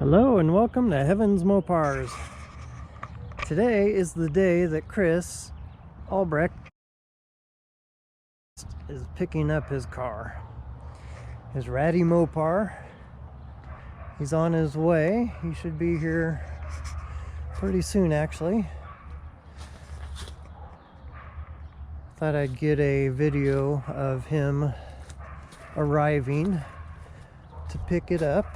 Hello and welcome to Heaven's Mopars. Today is the day that Chris Albrecht is picking up his car. His ratty Mopar. He's on his way. He should be here pretty soon actually. Thought I'd get a video of him arriving to pick it up.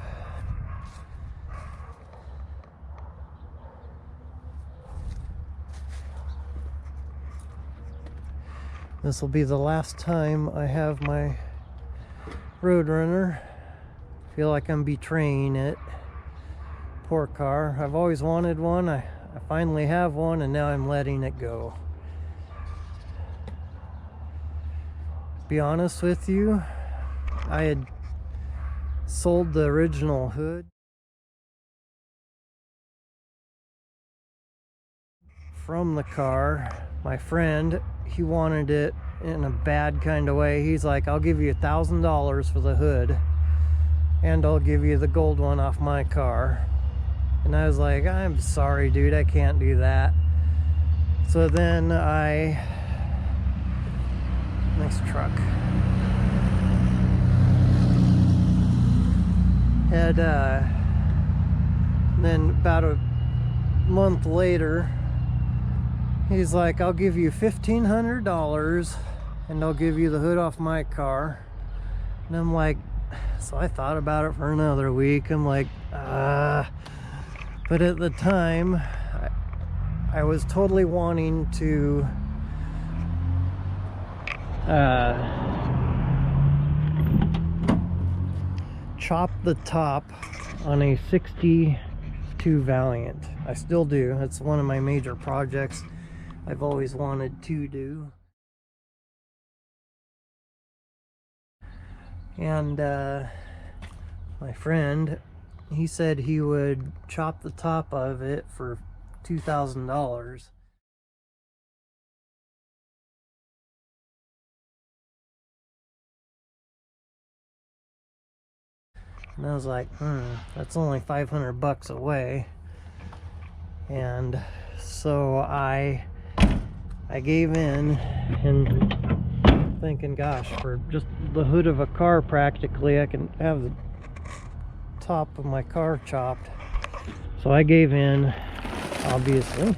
This will be the last time I have my Roadrunner. Feel like I'm betraying it. Poor car. I've always wanted one. I finally have one and now I'm letting it go. Be honest with you, I had sold the original hood from the car. My friend, he wanted it in a bad kind of way. He's like, I'll give you $1,000 for the hood and I'll give you the gold one off my car. And I was like, I'm sorry dude, I can't do that. So then nice truck. Had then about a month later, he's like, I'll give you $1,500 and I'll give you the hood off my car. And I'm like, so I thought about it for another week. I'm like, but at the time I was totally wanting to chop the top on a 62 Valiant. I still do. It's one of my major projects I've always wanted to do. And my friend, he said he would chop the top of it for $2,000. And I was like, that's only 500 bucks away. And so I gave in and thinking, gosh, for just the hood of a car practically, I can have the top of my car chopped. So I gave in, obviously.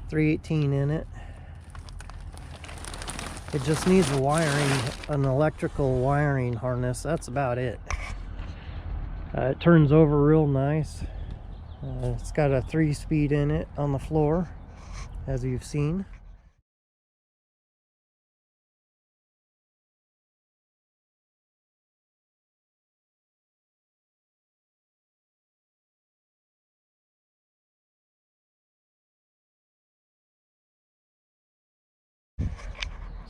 $318 in it. It just needs a wiring, an electrical wiring harness. That's about it. It turns over real nice. It's got a 3-speed in it on the floor, as you've seen.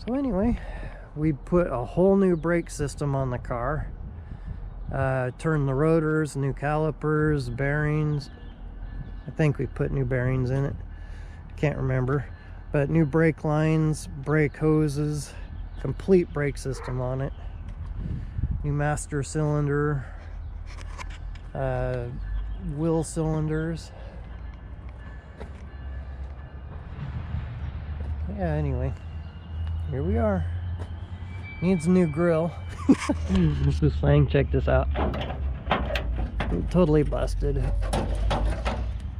So anyway, we put a whole new brake system on the car. Turned the rotors, new calipers, bearings. I think we put new bearings in it. Can't remember. But new brake lines, brake hoses, complete brake system on it. New master cylinder, wheel cylinders. Yeah, anyway. Here we are. Needs a new grill. This thing, check this out. Totally busted.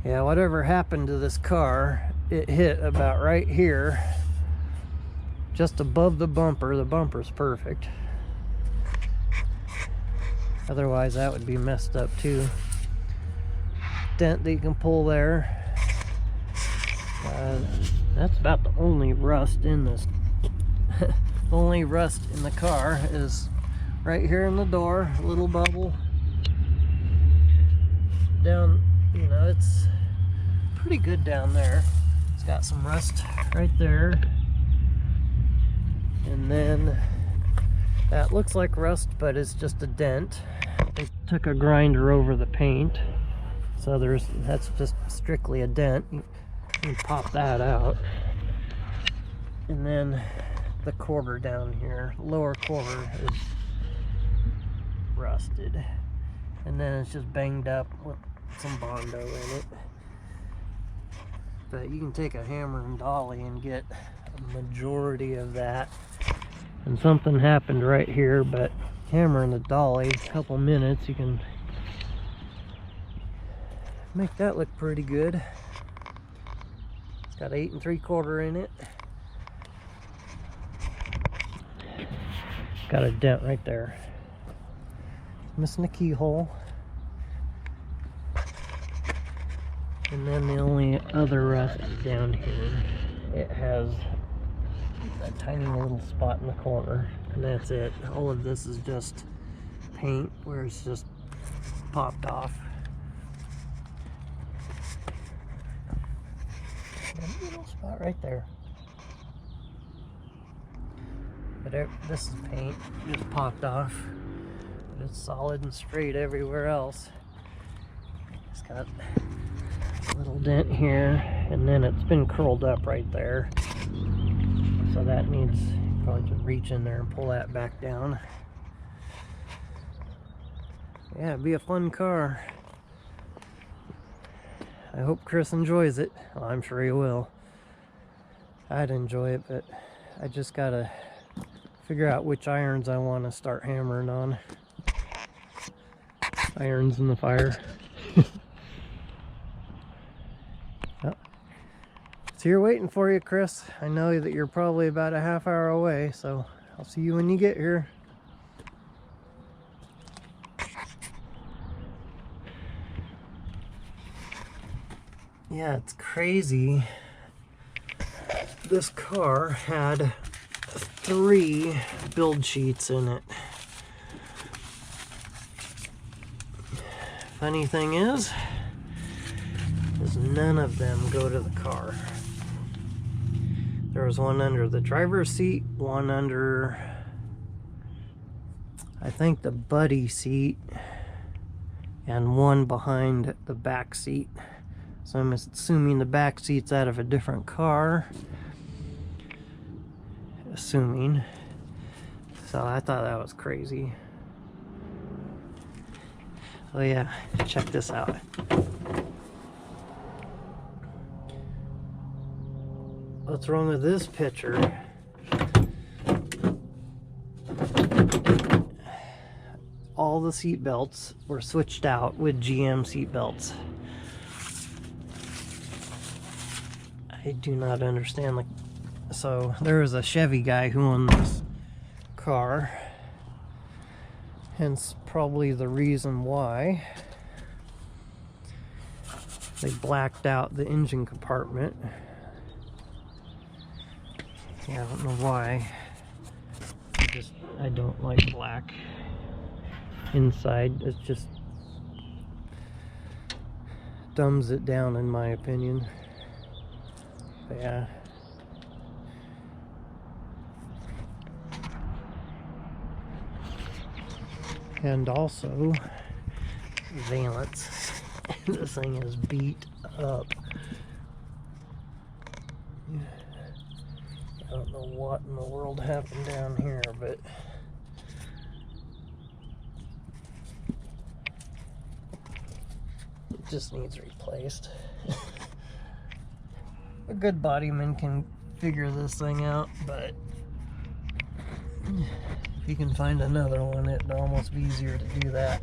Yeah, whatever happened to this car, it hit about right here, just above the bumper. The bumper's perfect. Otherwise, that would be messed up too. Dent that you can pull there. That's about the only rust in this. The only rust in the car is right here in the door, a little bubble. Down, you know, it's pretty good down there. It's got some rust right there. And then that looks like rust, but it's just a dent. They took a grinder over the paint. So that's just strictly a dent. You can pop that out. And then the quarter down here. Lower quarter is rusted. And then it's just banged up with some Bondo in it. But you can take a hammer and dolly and get a majority of that. And something happened right here, but hammer and the dolly, a couple minutes, you can make that look pretty good. It's got 8 3/4 in it. Got a dent right there. Missing a keyhole. And then the only other rust is down here. It has a tiny little spot in the corner, and that's it. All of this is just paint where it's just popped off. A little spot right there. But this is paint, just popped off. But it's solid and straight everywhere else. It's got a little dent here, and then it's been curled up right there. So that needs, probably just reach in there and pull that back down. Yeah, it'd be a fun car. I hope Chris enjoys it. Well, I'm sure he will. I'd enjoy it, but I just gotta figure out which irons I want to start hammering on. Irons in the fire. Oh. It's here waiting for you, Chris. I know that you're probably about a half hour away, so I'll see you when you get here. Yeah, it's crazy. This car had 3 build sheets in it. Funny thing is none of them go to the car. There was one under the driver's seat, one under, I think, the buddy seat, and one behind the back seat. So I'm assuming the back seat's out of a different car. Assuming. So I thought that was crazy. Oh yeah, check this out. What's wrong with this picture? All the seat belts were switched out with GM seat belts. I do not understand. So there was a Chevy guy who owned this car, hence probably the reason why they blacked out the engine compartment. Yeah, I don't know why. I don't like black inside. It just dumbs it down, in my opinion. But yeah. And also valence. This thing is beat up. I don't know what in the world happened down here, but it just needs replaced. A good bodyman can figure this thing out, but if you can find another one, it'd almost be easier to do that.